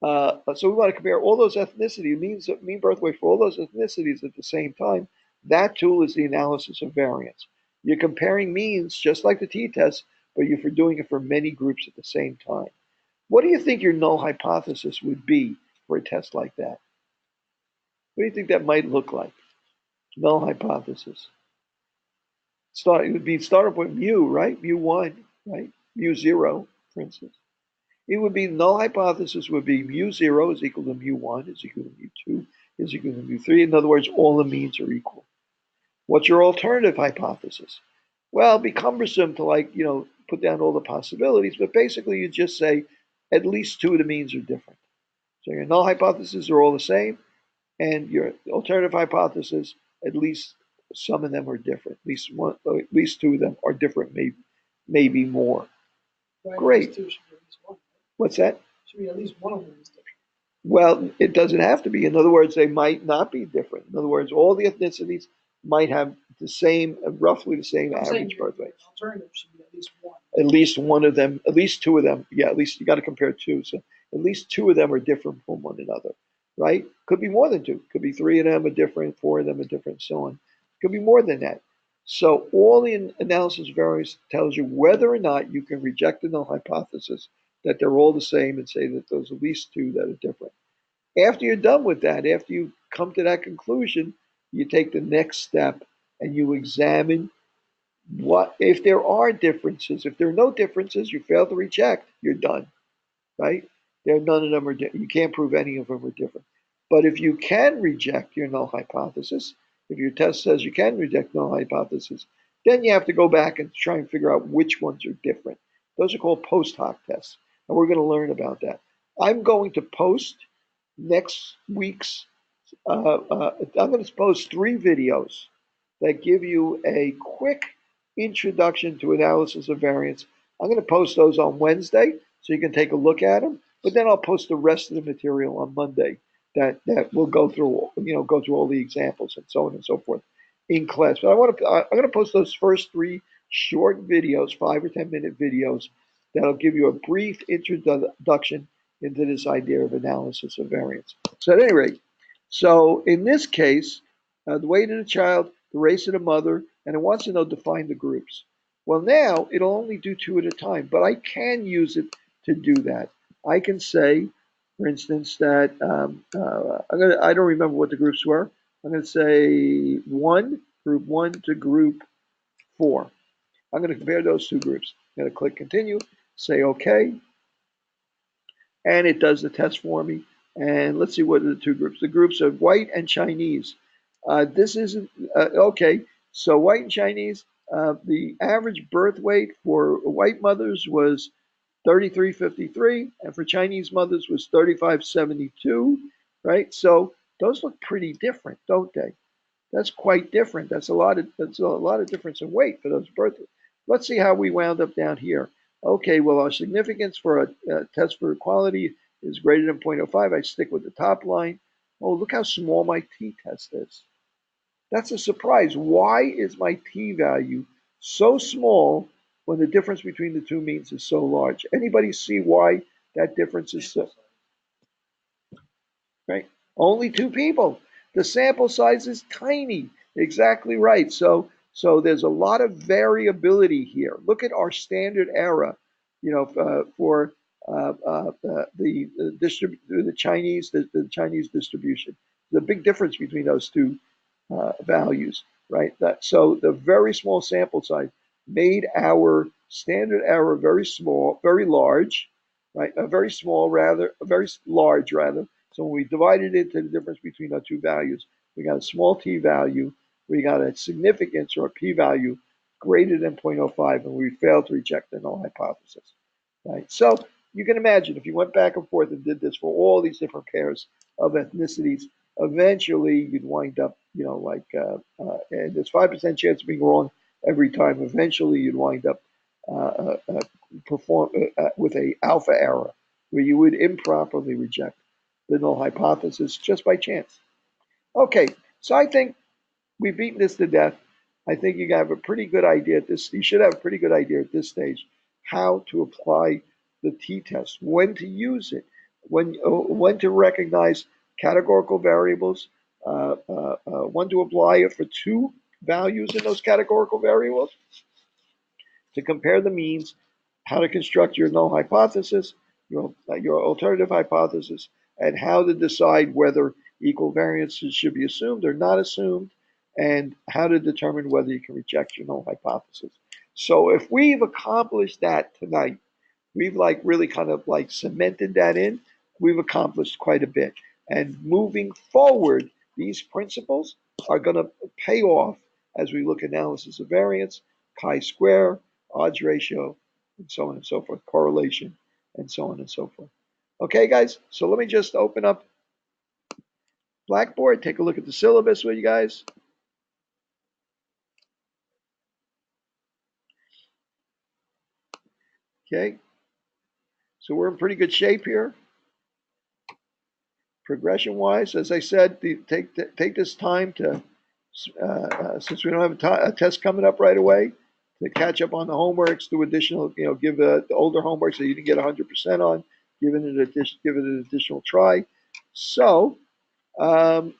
so we want to compare all those ethnicities, mean birth weight for all those ethnicities at the same time. That tool is the analysis of variance. You're comparing means just like the t-test, but you're doing it for many groups at the same time. What do you think your null hypothesis would be for a test like that? What do you think that might look like? Null hypothesis. It would be start up with mu, right? Mu1, right? Mu0, for instance. It would be null hypothesis would be mu0 is equal to mu1 is equal to mu2 is equal to mu3. In other words, all the means are equal. What's your alternative hypothesis? Well, it'd be cumbersome to put down all the possibilities, but basically you just say at least 2 of the means are different. So your null hypotheses are all the same, and your alternative hypothesis, at least some of them are different. At least 2 of them are different, maybe more. Right, Great. Should be at least one. What's that? Should be at least one of them is different. Well, it doesn't have to be. In other words, they might not be different. In other words, all the ethnicities might have roughly the same average birth weight. Alternative should be at least one. At least one of them, at least 2 of them. Yeah, at least you got to compare 2. So at least 2 of them are different from one another, right? Could be more than 2. Could be 3 of them are different, 4 of them are different, so on. Could be more than that. So all the analysis of variance tells you whether or not you can reject the null hypothesis that they're all the same and say that there's at least 2 that are different. After you're done with that, after you come to that conclusion, you take the next step and you examine what if there are differences. If there are no differences, you fail to reject, you're done, right? None of them are you can't prove any of them are different. But if you can reject your null hypothesis, if your test says you can reject null hypothesis, then you have to go back and try and figure out which ones are different. Those are called post hoc tests, and we're going to learn about that. I'm going to post next week's, I'm going to post 3 videos that give you a quick Introduction to Analysis of Variance. I'm going to post those on Wednesday so you can take a look at them. But then I'll post the rest of the material on Monday that will go through, go through all the examples and so on and so forth in class. But I'm going to post those first 3 short videos, 5 or 10-minute videos, that'll give you a brief introduction into this idea of analysis of variance. So at any rate, so in this case, the weight of the child, the race of the mother, and it wants to know define the groups. Well, now it'll only do 2 at a time, but I can use it to do that. I can say, for instance, that I don't remember what the groups were. I'm going to say group 1 to group 4. I'm going to compare those 2 groups. I'm going to click continue, say OK, and it does the test for me. And let's see what are the 2 groups. The groups are white and Chinese. This isn't okay. So white and Chinese, the average birth weight for white mothers was 33.53, and for Chinese mothers was 35.72, right? So those look pretty different, don't they? That's quite different. That's a lot of difference in weight for those birth weights. Let's see how we wound up down here. Okay, well, our significance for a test for equality is greater than 0.05. I stick with the top line. Oh, look how small my t-test is. That's a surprise. Why is my t-value so small when the difference between the 2 means is so large? Anybody see why that difference is so? Right? Only 2 people. The sample size is tiny. Exactly right. So there's a lot of variability here. Look at our standard error, for the Chinese distribution. There's a big difference between those 2 values, right? So the very small sample size made our standard error very small, very large, right? Very small rather, very large rather. So when we divided it into the difference between our 2 values, we got a small t value, we got a significance or a p-value greater than 0.05, and we failed to reject the null hypothesis, right? So you can imagine if you went back and forth and did this for all these different pairs of ethnicities, eventually you'd wind up, and there's 5% chance of being wrong every time. Eventually you'd wind up with a alpha error where you would improperly reject the null hypothesis just by chance. Okay, so I think we've beaten this to death. I think you have a pretty good idea at this. You should have a pretty good idea at this stage how to apply the t-test, when to use it, when to recognize categorical variables, when to apply it for 2 values in those categorical variables, to compare the means, how to construct your null hypothesis, your alternative hypothesis, and how to decide whether equal variances should be assumed or not assumed, and how to determine whether you can reject your null hypothesis. So if we've accomplished that tonight, we've really kind of cemented that in, we've accomplished quite a bit. And moving forward, these principles are going to pay off as we look at analysis of variance, chi-square, odds ratio, and so on and so forth, correlation, and so on and so forth. Okay, guys, so let me just open up Blackboard, take a look at the syllabus with you guys. Okay, so we're in pretty good shape here. Progression-wise, as I said, take this time to, since we don't have a test coming up right away, to catch up on the homeworks, do additional, give the older homework so you didn't get 100% on, give it an additional try. So on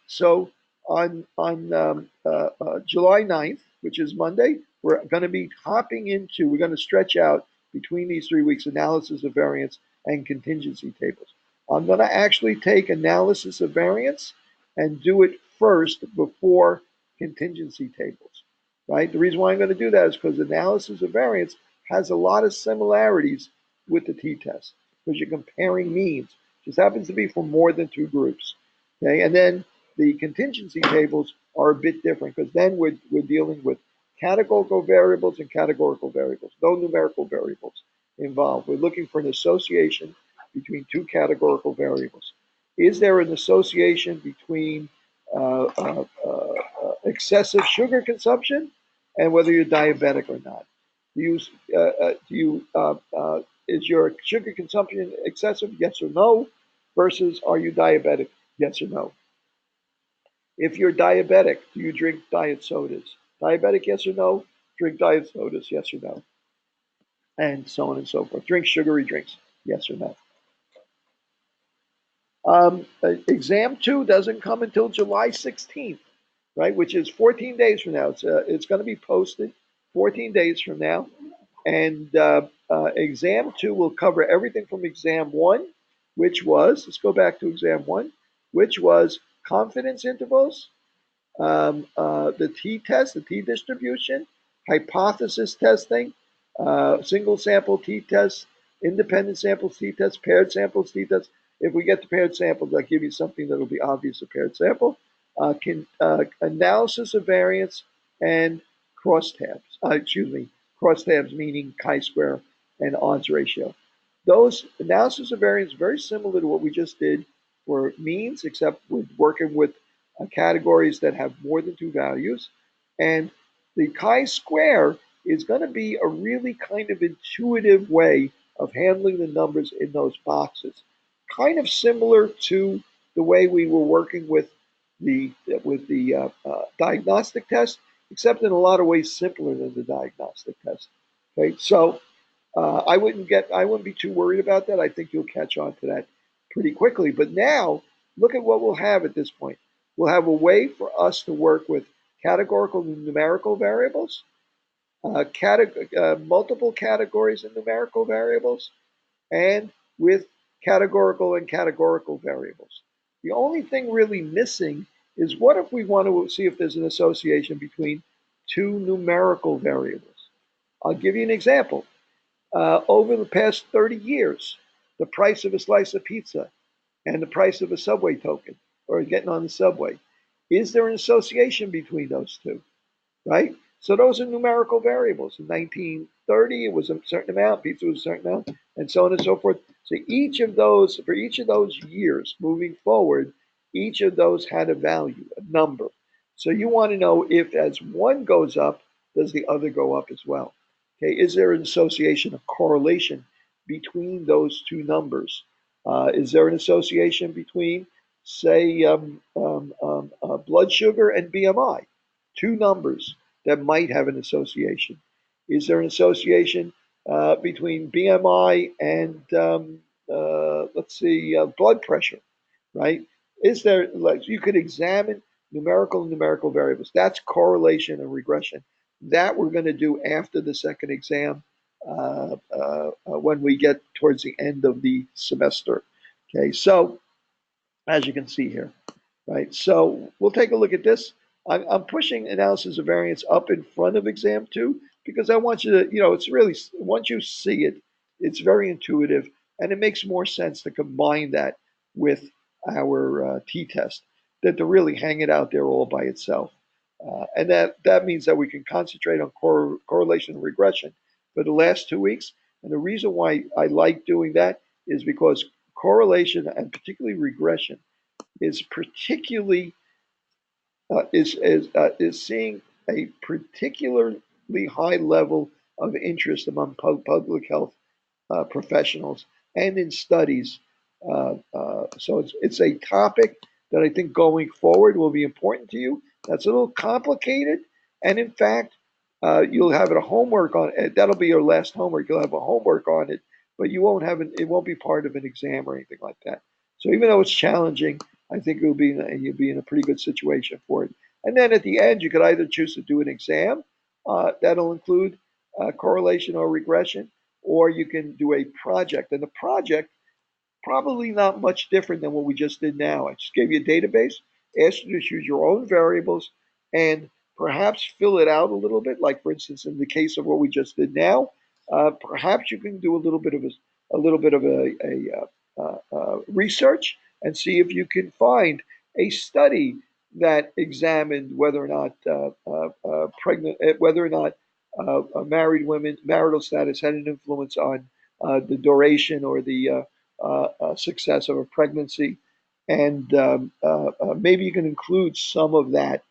July 9th, which is Monday, we're going to be we're going to stretch out between these 3 weeks analysis of variance and contingency tables. I'm going to actually take analysis of variance and do it first before contingency tables, right? The reason why I'm going to do that is because analysis of variance has a lot of similarities with the t-test because you're comparing means. It just happens to be for more than 2 groups. Okay, and then the contingency tables are a bit different because then we're dealing with categorical variables and categorical variables, no numerical variables involved. We're looking for an association between 2 categorical variables. Is there an association between excessive sugar consumption and whether you're diabetic or not. Is your sugar consumption excessive? Yes or no. Versus, are you diabetic? Yes or no. If you're diabetic, do you drink diet sodas? Diabetic, yes or no. Drink diet sodas, yes or no. And so on and so forth. Drink sugary drinks, yes or no. Exam 2 doesn't come until July 16th, right? Which is 14 days from now. It's going to be posted 14 days from now. And exam 2 will cover everything from exam 1, which was, let's go back to exam 1, which was confidence intervals, the t-test, the t-distribution, hypothesis testing, single sample t-test, independent samples t-test, paired samples t-test. If we get to paired samples, I'll give you something that will be obvious, a paired sample. Analysis of variance and crosstabs. Crosstabs meaning chi-square and odds ratio. Those analysis of variance very similar to what we just did for means, except with working with categories that have more than two values. And the chi-square is going to be a really kind of intuitive way of handling the numbers in those boxes. Kind of similar to the way we were working with the diagnostic test, except in a lot of ways simpler than the diagnostic test. Okay, so I wouldn't be too worried about that. I think you'll catch on to that pretty quickly. But now, look at what we'll have at this point. We'll have a way for us to work with categorical and numerical variables, multiple categories and numerical variables, and with categorical and categorical variables. The only thing really missing is, what if we want to see if there's an association between two numerical variables? I'll give you an example. Over the past 30 years, the price of a slice of pizza and the price of a subway token, or getting on the subway, is there an association between those two? Right? So those are numerical variables. In 1930, it was a certain amount, pizza was a certain amount, and so on and so forth. So for each of those years moving forward, each of those had a value, a number. So you want to know if as one goes up, does the other go up as well? Okay, is there an association, a correlation between those two numbers? Is there an association between, say, blood sugar and BMI? Two numbers that might have an association. Is there an association between BMI and, blood pressure, right? Is there, like, you could examine numerical and numerical variables. That's correlation and regression. That we're going to do after the second exam when we get towards the end of the semester. Okay, so as you can see here, right? So we'll take a look at this. I'm pushing analysis of variance up in front of exam 2 because I want you to, it's really, once you see it, it's very intuitive and it makes more sense to combine that with our t-test than to really hang it out there all by itself. And that means that we can concentrate on correlation and regression for the last 2 weeks. And the reason why I like doing that is because correlation and particularly regression is particularly is seeing a particularly high level of interest among public health professionals and in studies. So it's a topic that I think going forward will be important to you. That's a little complicated, and in fact, you'll have a homework on it. That'll be your last homework. You'll have a homework on it, but you won't have it won't be part of an exam or anything like that. So even though it's challenging, I think you'll be in a pretty good situation for it. And then at the end, you could either choose to do an exam that'll include correlation or regression, or you can do a project. And the project, probably not much different than what we just did now. I just gave you a database, asked you to choose your own variables, and perhaps fill it out a little bit. Like, for instance, in the case of what we just did now, perhaps you can do a little bit of research and see if you can find a study that examined whether or not married women marital status had an influence on the duration or the success of a pregnancy, and maybe you can include some of that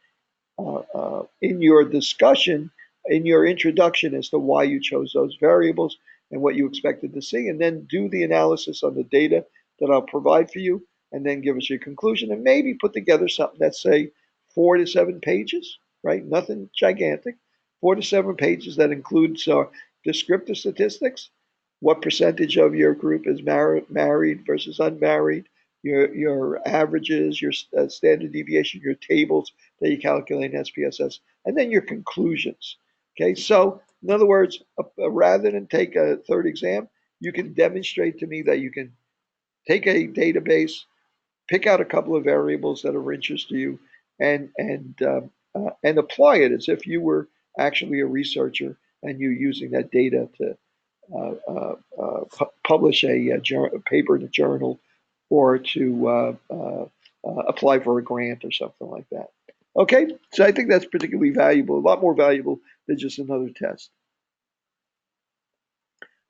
in your discussion in your introduction as to why you chose those variables and what you expected to see, and then do the analysis on the data that I'll provide for you, and then give us your conclusion, and maybe put together something that's, say, 4 to 7 pages, right? Nothing gigantic. 4 to 7 pages that includes descriptive statistics, what percentage of your group is married versus unmarried, your averages, your standard deviation, your tables that you calculate in SPSS, and then your conclusions. Okay, so in other words, rather than take a third exam, you can demonstrate to me that you can take a database, pick out a couple of variables that are of interest to you, and apply it as if you were actually a researcher and you using that data to publish a paper in a journal or to apply for a grant or something like that. Okay, so I think that's particularly valuable, a lot more valuable than just another test.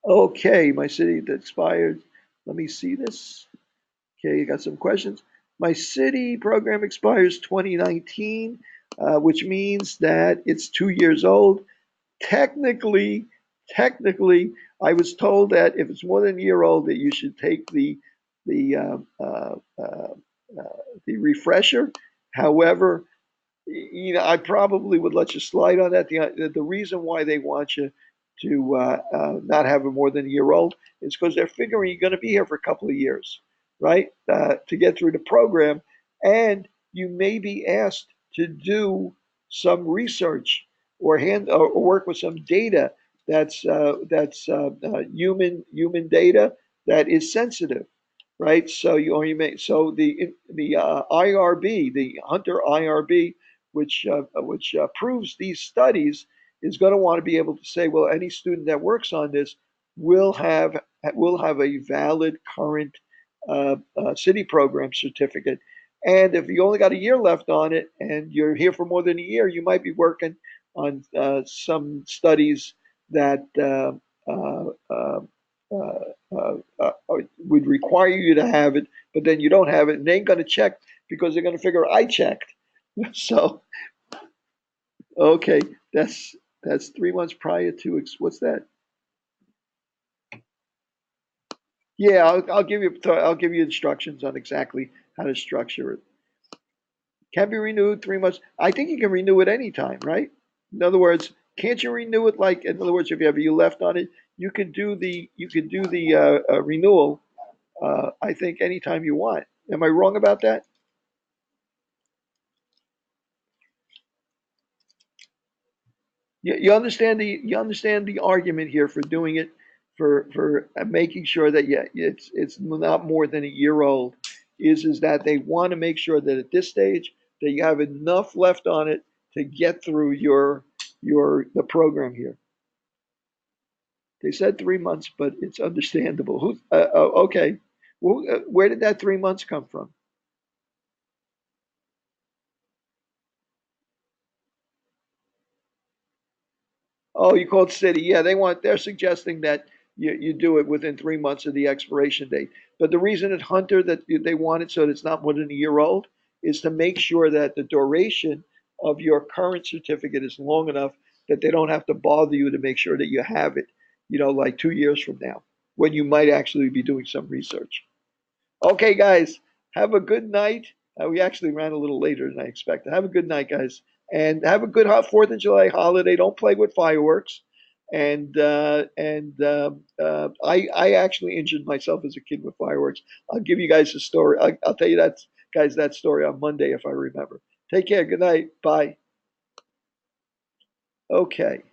Okay, my city that expired. Let me see this. Okay, you got some questions. My city program expires 2019, which means that it's 2 years old. Technically, I was told that if it's more than a year old, that you should take the refresher. However, I probably would let you slide on that. The reason why they want you to not have a more than a year old is because they're figuring you're going to be here for a couple of years, right? To get through the program, and you may be asked to do some research or work with some data that's human data that is sensitive, right? So the IRB, the Hunter IRB, which proves these studies, is going to want to be able to say, well, any student that works on this will have a valid current city program certificate. And if you only got a year left on it and you're here for more than a year, you might be working on some studies that would require you to have it, but then you don't have it, and they ain't going to check because they're going to figure I checked. So, okay, that's 3 months prior to what's that? Yeah, I'll give you instructions on exactly how to structure it. Can be renewed 3 months. I think you can renew it anytime, right? In other words, can't you renew it like? In other words, if you have you left on it, you could do the renewal. I think anytime you want. Am I wrong about that? You understand the argument here for doing it for making sure that it's not more than a year old is that they want to make sure that at this stage that you have enough left on it to get through the program here. They said 3 months, but it's understandable. Okay. Well, where did that 3 months come from? Oh, you called city. Yeah, they're suggesting that you do it within 3 months of the expiration date. But the reason at Hunter that they want it so that it's not more than a year old is to make sure that the duration of your current certificate is long enough that they don't have to bother you to make sure that you have it, like 2 years from now, when you might actually be doing some research. Okay, guys, have a good night. We actually ran a little later than I expected. Have a good night, guys, and have a good 4th of July holiday. Don't play with fireworks. I actually injured myself as a kid with fireworks. I'll give you guys a story. I'll tell you that story on Monday if I remember. Take care. Good night. Bye. Okay.